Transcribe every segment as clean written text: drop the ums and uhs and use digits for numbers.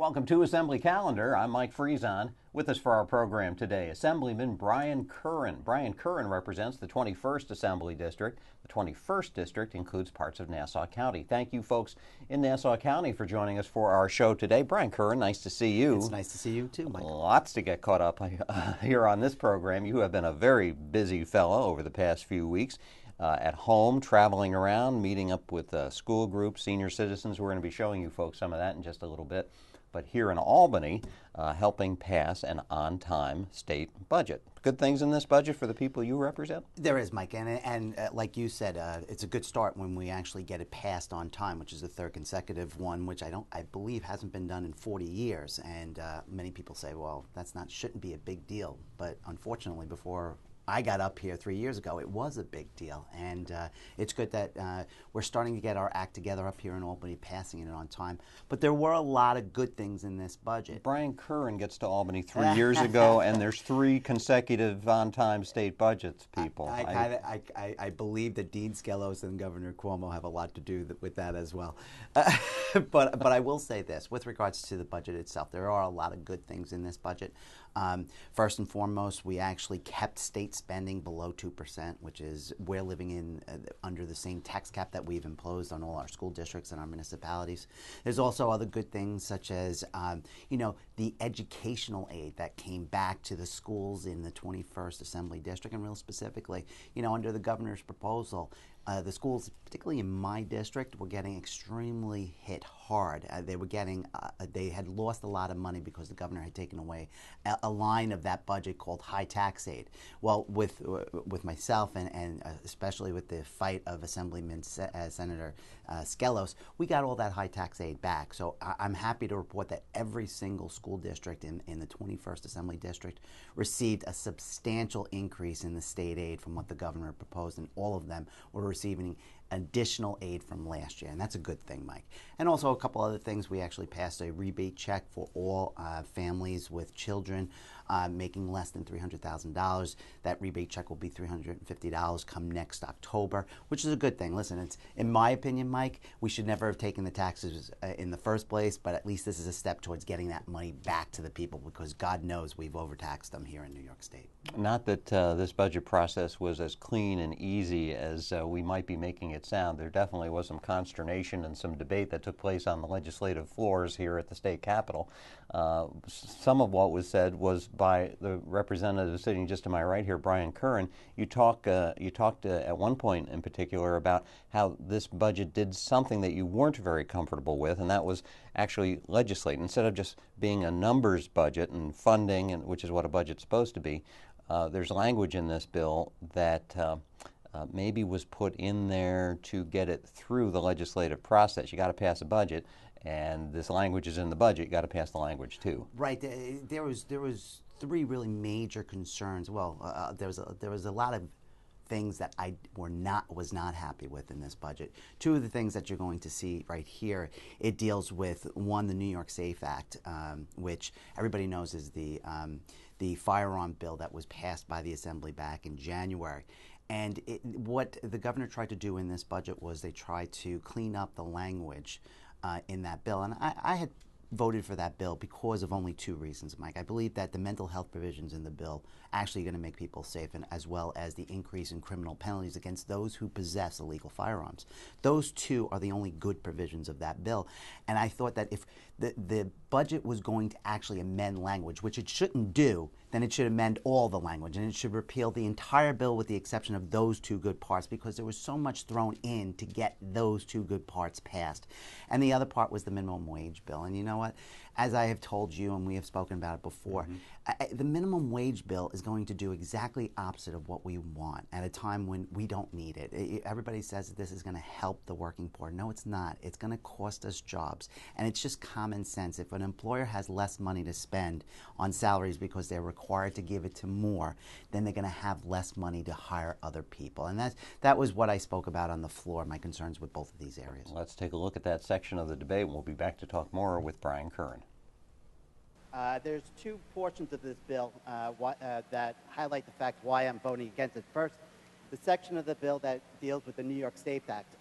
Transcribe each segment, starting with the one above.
Welcome to Assembly Calendar. I'm Mike Friesen. With us for our program today, Assemblyman Brian Curran. Brian Curran represents the 21st Assembly District. The 21st District includes parts of Nassau County. Thank you folks in Nassau County for joining us for our show today. Brian Curran, nice to see you. It's nice to see you too, Mike. Lots to get caught up here on this program. You have been a very busy fellow over the past few weeks. At home, traveling around, meeting up with school groups, senior citizens. We're going to be showing you folks some of that in just a little bit. But here in Albany, helping pass an on-time state budget. Good things in this budget for the people you represent? There is, Mike, and like you said, it's a good start when we actually get it passed on time, which is the third consecutive one, which I believe hasn't been done in 40 years. And many people say, well, shouldn't be a big deal. But unfortunately, before I got up here 3 years ago, it was a big deal, and it's good that we're starting to get our act together up here in Albany, passing it on time. But there were a lot of good things in this budget. Brian Curran gets to Albany 3 years ago, and there's 3 consecutive on-time state budgets, people. I believe that Dean Skelos and Governor Cuomo have a lot to do with that as well. But I will say this, with regards to the budget itself, there are a lot of good things in this budget. First and foremost, we actually kept state spending below 2%, which is we're living in under the same tax cap that we've imposed on all our school districts and our municipalities. There's also other good things such as the educational aid that came back to the schools in the 21st Assembly District, and real specifically, under the governor's proposal, the schools, particularly in my district, were getting extremely hit hard. They had lost a lot of money because the governor had taken away a line of that budget called high tax aid. Well, with myself and especially with the fight of Assemblyman Senator Skelos, we got all that high tax aid back. So I'm happy to report that every single school district in the 21st Assembly District received a substantial increase in the state aid from what the governor proposed, and all of them were receiving additional aid from last year, and that's a good thing, Mike. And also a couple other things. We actually passed a rebate check for all families with children making less than $300,000. That rebate check will be $350 come next October, which is a good thing. Listen, it's, in my opinion, Mike, we should never have taken the taxes in the first place, but at least this is a step towards getting that money back to the people, because God knows we've overtaxed them here in New York State. Not that this budget process was as clean and easy as we might be making it sound. There definitely was some consternation and some debate that took place on the legislative floors here at the state capitol. Some of what was said was by the representative sitting just to my right here, Brian Curran. You talked at one point in particular about how this budget did something that you weren't very comfortable with, and that was actually legislate. Instead of just being a numbers budget and funding, which is what a budget's supposed to be, there's language in this bill that maybe was put in there to get it through the legislative process. You got to pass a budget, and this language is in the budget. You got to pass the language too. Right. There was 3 really major concerns. Well, there was a lot of things that I was not happy with in this budget. 2 of the things that you're going to see right here, it deals with, one, the New York SAFE Act, which everybody knows is the firearm bill that was passed by the Assembly back in January. And what the governor tried to do in this budget was they tried to clean up the language in that bill. And I had voted for that bill because of only 2 reasons, Mike. I believe that the mental health provisions in the bill actually going to make people safe, and as well as the increase in criminal penalties against those who possess illegal firearms. Those 2 are the only good provisions of that bill. And I thought that if the budget was going to actually amend language, which it shouldn't do, then it should amend all the language, and it should repeal the entire bill with the exception of those 2 good parts, because there was so much thrown in to get those 2 good parts passed. And the other part was the minimum wage bill. And you know what? As I have told you, and we have spoken about it before, the minimum wage bill is going to do exactly opposite of what we want at a time when we don't need it. Everybody says that this is going to help the working poor. No, it's not. It's going to cost us jobs. And it's just common sense. If an employer has less money to spend on salaries because they're required to give it to more, then they're going to have less money to hire other people. And that was what I spoke about on the floor, my concerns with both of these areas. Let's take a look at that section of the debate. We'll be back to talk more with Brian Curran. There's 2 portions of this bill that highlight the fact why I'm voting against it. First, the section of the bill that deals with the New York SAFE Act.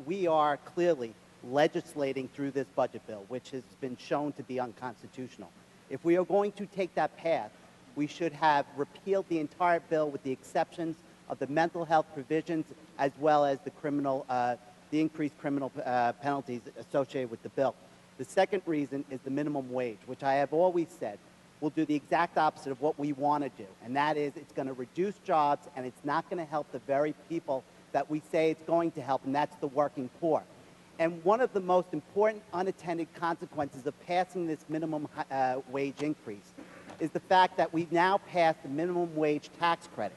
We are clearly legislating through this budget bill, which has been shown to be unconstitutional. If we are going to take that path, we should have repealed the entire bill with the exceptions of the mental health provisions as well as the increased criminal penalties associated with the bill. The second reason is the minimum wage, which I have always said will do the exact opposite of what we want to do, and that is it's going to reduce jobs and it's not going to help the very people that we say it's going to help, and that's the working poor. And one of the most important unintended consequences of passing this minimum wage increase is the fact that we've now passed the minimum wage tax credit,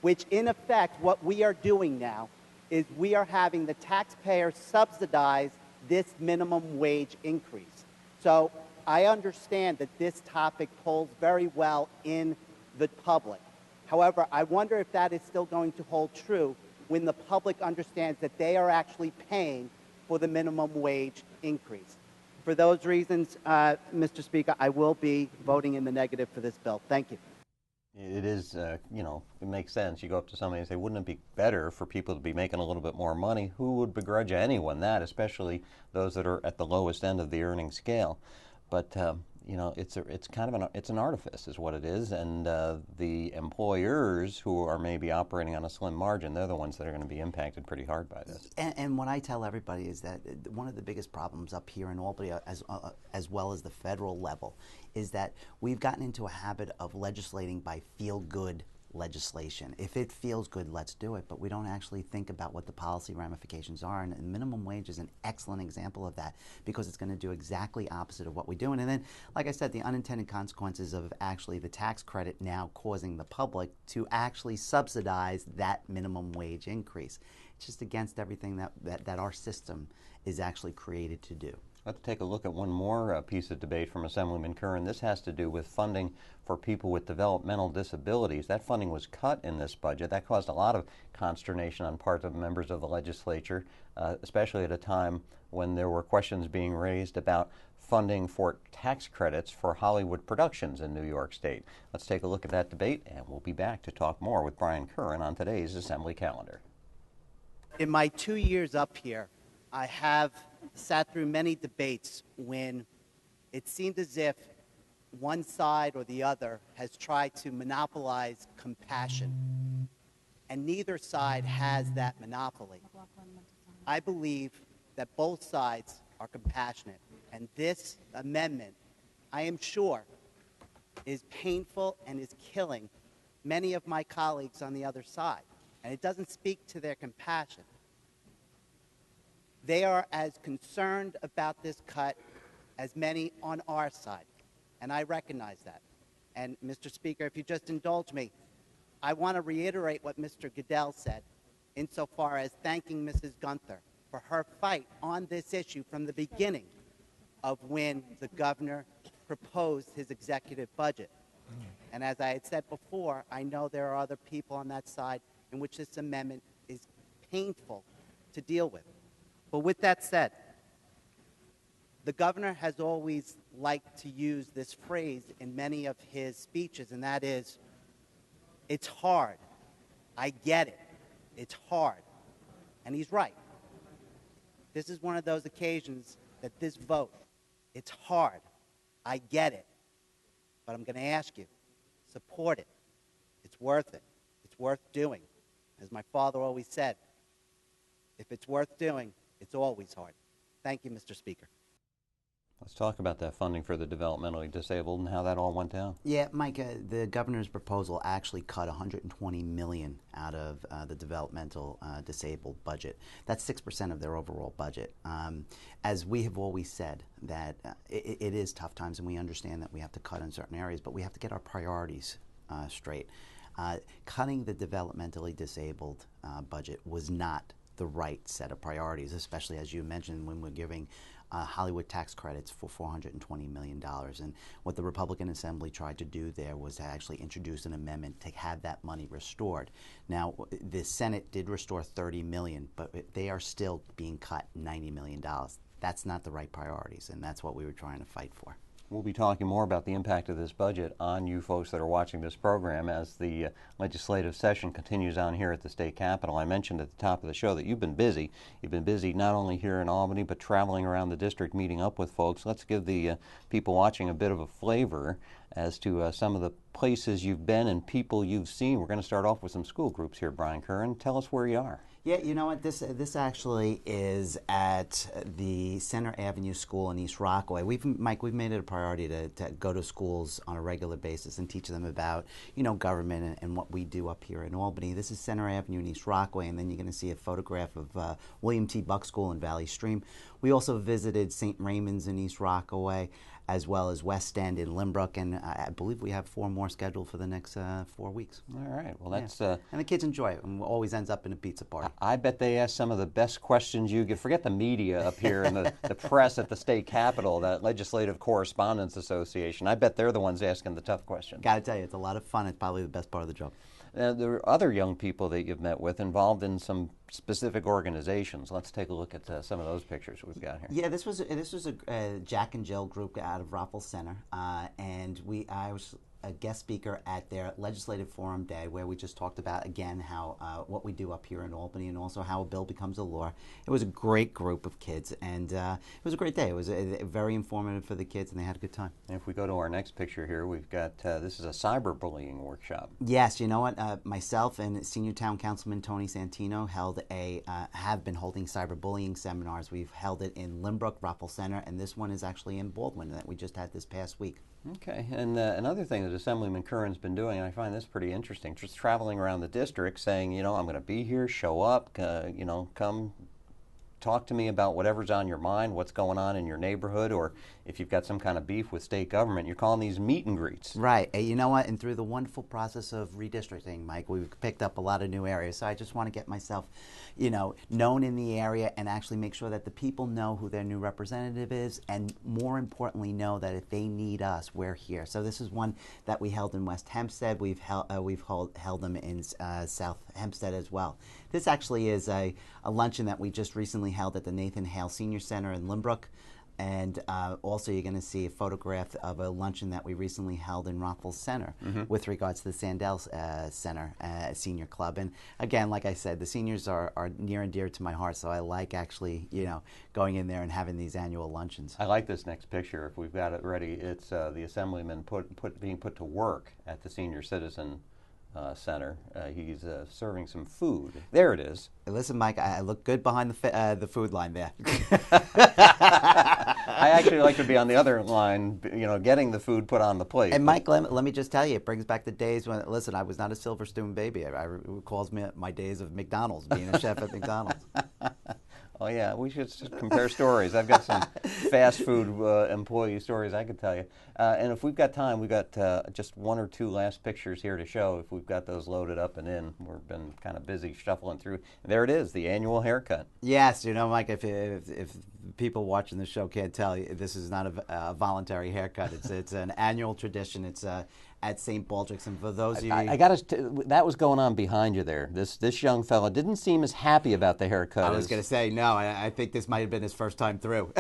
which in effect what we are doing now is we are having the taxpayer subsidize this minimum wage increase. So I understand that this topic polls very well in the public. However, I wonder if that is still going to hold true when the public understands that they are actually paying for the minimum wage increase. For those reasons, Mr. Speaker, I will be voting in the negative for this bill. Thank you. It is, you know, it makes sense. You go up to somebody and say, wouldn't it be better for people to be making a little bit more money? Who would begrudge anyone that, especially those that are at the lowest end of the earning scale? But you know, it's kind of an artifice, is what it is, and the employers who are maybe operating on a slim margin, they're the ones that are going to be impacted pretty hard by this. And what I tell everybody is that one of the biggest problems up here in Albany, as well as the federal level, is that we've gotten into a habit of legislating by feel-good legislation. If it feels good, let's do it, but we don't actually think about what the policy ramifications are, and minimum wage is an excellent example of that because it's going to do exactly opposite of what we're doing. And then, like I said, the unintended consequences of actually the tax credit now causing the public to actually subsidize that minimum wage increase. It's just against everything that our system is actually created to do. Let's take a look at one more piece of debate from Assemblyman Curran. This has to do with funding for people with developmental disabilities. That funding was cut in this budget. That caused a lot of consternation on part of members of the legislature, especially at a time when there were questions being raised about funding for tax credits for Hollywood productions in New York State. Let's take a look at that debate, and we'll be back to talk more with Brian Curran on today's Assembly calendar. In my 2 years up here, I have sat through many debates when it seemed as if one side or the other has tried to monopolize compassion, and neither side has that monopoly. I believe that both sides are compassionate, and this amendment, I am sure, is painful and is killing many of my colleagues on the other side, and it doesn't speak to their compassion. They are as concerned about this cut as many on our side, and I recognize that. And Mr. Speaker, if you just indulge me, I want to reiterate what Mr. Goodell said insofar as thanking Mrs. Gunther for her fight on this issue from the beginning of when the governor proposed his executive budget. And as I had said before, I know there are other people on that side in which this amendment is painful to deal with. But with that said, the governor has always liked to use this phrase in many of his speeches, and that is, it's hard. I get it. It's hard. And he's right. This is one of those occasions that this vote, it's hard. I get it. But I'm going to ask you, support it. It's worth it. It's worth doing. As my father always said, if it's worth doing, it's always hard. Thank you, Mr. Speaker. Let's talk about that funding for the developmentally disabled and how that all went down. Yeah, Mike, the governor's proposal actually cut $120 million out of the developmental disabled budget. That's 6% of their overall budget. As we have always said, that it is tough times, and we understand that we have to cut in certain areas, but we have to get our priorities straight. Cutting the developmentally disabled budget was not the right set of priorities, especially as you mentioned when we're giving Hollywood tax credits for $420 million. And what the Republican Assembly tried to do there was to actually introduce an amendment to have that money restored. Now, the Senate did restore $30 million, but they are still being cut $90 million. That's not the right priorities, and that's what we were trying to fight for. We'll be talking more about the impact of this budget on you folks that are watching this program as the legislative session continues on here at the state capitol. I mentioned at the top of the show that you've been busy. You've been busy not only here in Albany, but traveling around the district, meeting up with folks. Let's give the people watching a bit of a flavor as to some of the places you've been and people you've seen. We're going to start off with some school groups here, Brian Curran. Tell us where you are. Yeah, you know what? This actually is at the Center Avenue School in East Rockaway. Mike, we've made it a priority to go to schools on a regular basis and teach them about, government and what we do up here in Albany. This is Center Avenue in East Rockaway, and then you're going to see a photograph of William T. Buck School in Valley Stream. We also visited St. Raymond's in East Rockaway, as well as West End in Lynbrook, and I believe we have 4 more scheduled for the next 4 weeks. All right. Well, that's and the kids enjoy it, and it always ends up in a pizza party. I bet they ask some of the best questions you get. Forget the media up here and the press at the state capitol, that Legislative Correspondence Association. I bet they're the ones asking the tough questions. Got to tell you, it's a lot of fun. It's probably the best part of the job. There are other young people that you've met with involved in some specific organizations. Let's take a look at some of those pictures we've got here. Yeah, this was a Jack and Jill group out of Roppel Center, and I was a guest speaker at their Legislative Forum Day, where we just talked about, again, how what we do up here in Albany and also how a bill becomes a law. It was a great group of kids, and it was a great day. It was very informative for the kids, and they had a good time. And if we go to our next picture here, we've got, this is a cyberbullying workshop. Yes, you know what? Myself and Senior Town Councilman Tony Santino have been holding cyberbullying seminars. We've held it in Lynbrook, Roppel Center, and this one is actually in Baldwin that we just had this past week. Okay, and another thing that Assemblyman Curran's been doing, and I find this pretty interesting, just traveling around the district saying, I'm going to be here, show up, come talk to me about whatever's on your mind, what's going on in your neighborhood, or if you've got some kind of beef with state government, you're calling these meet and greets. Right. You know what? And through the wonderful process of redistricting, Mike, we've picked up a lot of new areas. So I just want to get myself, known in the area and actually make sure that the people know who their new representative is, and more importantly, know that if they need us, we're here. So this is one that we held in West Hempstead. We've held them in South Hempstead as well. This actually is a luncheon that we just recently held at the Nathan Hale Senior Center in Lynbrook. And also you're going to see a photograph of a luncheon that we recently held in Rockville Center with regards to the Sandell Center Senior Club. And again, like I said, the seniors are near and dear to my heart, so I like actually, going in there and having these annual luncheons. I like this next picture. If we've got it ready, it's the Assemblyman being put to work at the Senior Citizen Center. He's serving some food. There it is. Listen, Mike, I look good behind the food line there. I actually like to be on the other line, getting the food put on the plate. And Mike, let me just tell you, it brings back the days when, listen, I was not a silver spoon baby. It recalls me my days of McDonald's, being a chef at McDonald's. Oh, yeah, we should compare stories. I've got some fast food employee stories I could tell you. And if we've got time, we've got just 1 or 2 last pictures here to show. If we've got those loaded up and in, we've been kind of busy shuffling through. And there it is, the annual haircut. Yes, Mike, if people watching the show can't tell you, this is not a voluntary haircut. It's an annual tradition. It's at St. Baldrick's, and for those of you, I got that was going on behind you there. This young fella didn't seem as happy about the haircut. I was going to say no. I think this might have been his first time through.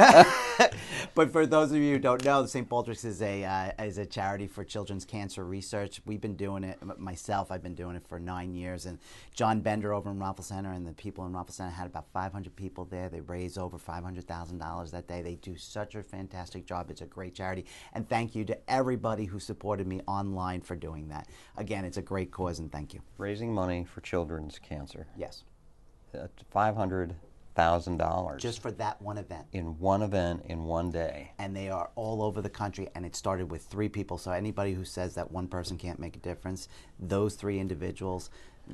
But for those of you who don't know, St. Baldrick's is a charity for children's cancer research. We've been doing it myself. I've been doing it for 9 years, and John Bender over in Roppel Center and the people in Roppel Center had about 500 people there. They raised over $500,000 that day. They do such a fantastic job. It's a great charity, and thank you to everybody who supported me online for doing that. Again, it's a great cause, and thank you. Raising money for children's cancer. Yes. $500,000. Just for that one event. In one day. And they are all over the country, and it started with 3 people. So anybody who says that one person can't make a difference, those 3 individuals,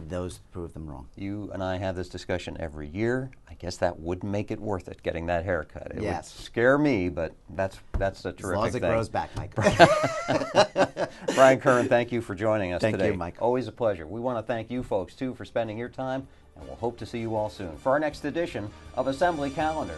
those prove them wrong. You and I have this discussion every year. I guess that would make it worth it, getting that haircut. It would scare me, but that's a terrific thing. As long as it grows back, Mike. Brian Curran, thank you for joining us today. Thank you, Mike. Always a pleasure. We want to thank you folks, too, for spending your time, and we'll hope to see you all soon for our next edition of Assembly Calendar.